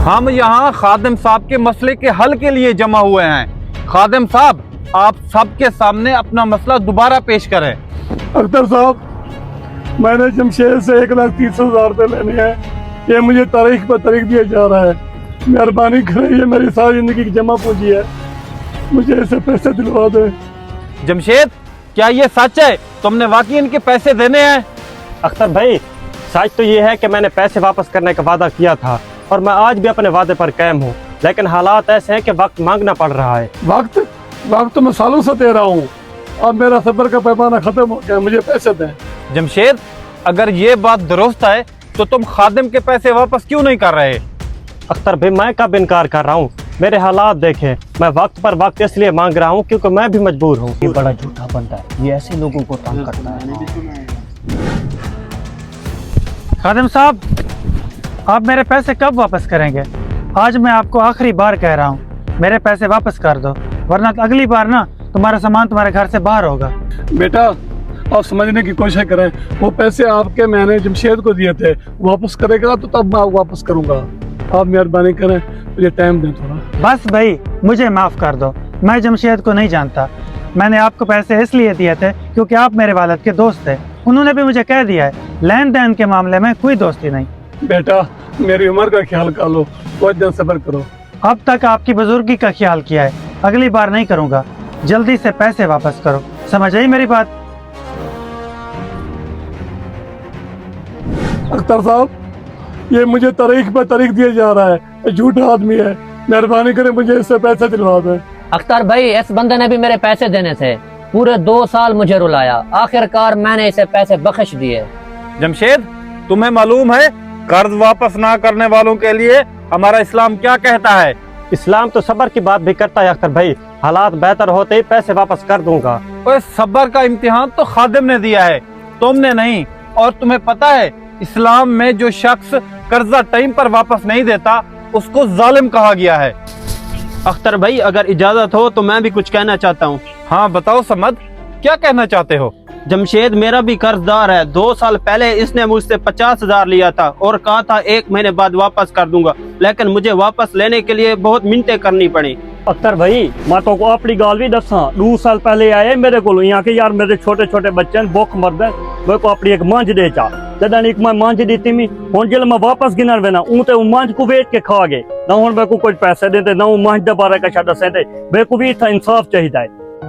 हम यहाँ खादिम साहब के मसले के हल के लिए जमा हुए हैं। खादिम साहब, आप सबके सामने अपना मसला दोबारा पेश करें। अख्तर साहब, मैंने जमशेद से 1,30,000 रुपये लेने हैं। ये मुझे तारीख पर तारीख दिया जा रहा है। मेहरबानी करें, ये मेरी सारी जिंदगी की जमा पूंजी है, मुझे ऐसे पैसे दिलवा दें। जमशेद, क्या ये सच है? तुमने वाकई इनके पैसे देने हैं? अख्तर भाई, सच तो ये है कि मैंने पैसे वापस करने का वादा किया था और मैं आज भी अपने वादे पर कायम हूँ, लेकिन हालात ऐसे हैं कि वक्त मांगना पड़ रहा है। वक्त तो मैं सालों से दे रहा हूँ। अब मेरा सब्र का पैमाना खत्म हो गया, मुझे पैसे दें। जमशेद, अगर ये बात दुरुस्त है तो तुम खादिम के पैसे वापस क्यों नहीं कर रहे? अख्तर भाई, मैं कब इनकार कर रहा हूँ? मेरे हालात देखें। मैं वक्त पर वक्त इसलिए मांग रहा हूँ क्योंकि मैं भी मजबूर हूँ। ये बड़ा झूठा बंदा है, ये ऐसे लोगों को तंग करता है। खादिम साहब, आप मेरे पैसे कब वापस करेंगे? आज मैं आपको आखिरी बार कह रहा हूँ, मेरे पैसे वापस कर दो, वरना अगली बार ना तुम्हारा सामान तुम्हारे घर से बाहर होगा। बेटा, आप समझने की कोशिश करें। वो पैसे आपके मैंने जमशेद को दिए थे, वापस करेगा तो तब मैं वापस करूंगा। आप मेहरबानी करें, मुझे टाइम दें थोड़ा। बस भाई, मुझे माफ़ कर दो। मैं जमशेद को नहीं जानता। मैंने आपको पैसे इसलिए दिए थे क्योंकि आप मेरे वालिद के दोस्त थे। उन्होंने भी मुझे कह दिया है, लेन देन के मामले में कोई दोस्ती नहीं। बेटा, मेरी उम्र का ख्याल कर लो, कुछ दिन सब्र करो। अब तक आपकी बुजुर्गी का ख्याल किया है, अगली बार नहीं करूँगा। जल्दी से पैसे वापस करो, समझ आई मेरी बात? अख्तर साहब, ये मुझे तारीख पर तारीख दिया जा रहा है। झूठा आदमी है, मेहरबानी करें, मुझे इससे पैसे दिलवा दें। अख्तर भाई, इस बंदे ने भी मेरे पैसे देने थे। पूरे 2 साल मुझे रुलाया, आखिरकार मैंने इसे पैसे बख्श दिए। जमशेद, तुम्हें मालूम है कर्ज वापस ना करने वालों के लिए हमारा इस्लाम क्या कहता है? इस्लाम तो सब्र की बात भी करता है अख्तर भाई। हालात बेहतर होते ही पैसे वापस कर दूंगा। और सब्र का इम्तिहान तो खादिम ने दिया है, तुमने नहीं। और तुम्हें पता है, इस्लाम में जो शख्स कर्जा टाइम पर वापस नहीं देता उसको जालिम कहा गया है। अख्तर भाई, अगर इजाजत हो तो मैं भी कुछ कहना चाहता हूँ। हाँ बताओ समद, क्या कहना चाहते हो? जमशेद मेरा भी कर्जदार है। 2 साल पहले इसने मुझसे 50,000 लिया था और कहा था 1 महीने बाद वापस कर दूंगा, लेकिन मुझे वापस लेने के लिए बहुत मिन्नतें करनी पड़ी। अख्तर भाई, मैं तो अपनी गाल भी दसा। 2 साल पहले आए मेरे को यहाँ के यार, मेरे छोटे छोटे बच्चे भुख मरद, मेरे को अपनी एक मंझ दे चा। जदा एक मैं मंझ दी मी, हूँ जल मैं वापस गिनर वेना ऊ मंझ को वेच के खा गए ना। हूँ मेरे को कुछ पैसे देते ना, मंझ के बारे का छा दसे, मेरे को भी इतना इंसाफ चाहिए।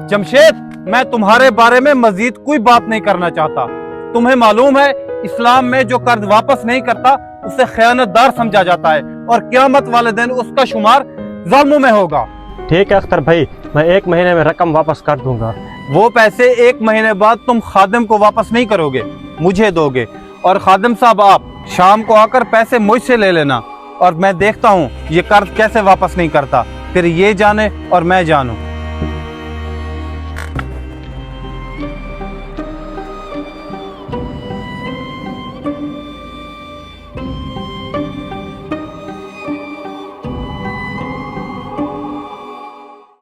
जमशेद, मैं तुम्हारे बारे में मजीद कोई बात नहीं करना चाहता। तुम्हें मालूम है, इस्लाम में जो कर्ज वापस नहीं करता उसे खयानतदार समझा जाता है और क़यामत वाले दिन उसका शुमार ज़ालिमों में होगा। ठीक है अख्तर भाई, मैं 1 महीने में रकम वापस कर दूंगा। वो पैसे 1 महीने बाद तुम खादिम को वापस नहीं करोगे, मुझे दोगे। और खादिम साहब, आप शाम को आकर पैसे मुझसे ले लेना और मैं देखता हूँ ये कर्ज कैसे वापस नहीं करता, फिर ये जाने और मैं जानूं।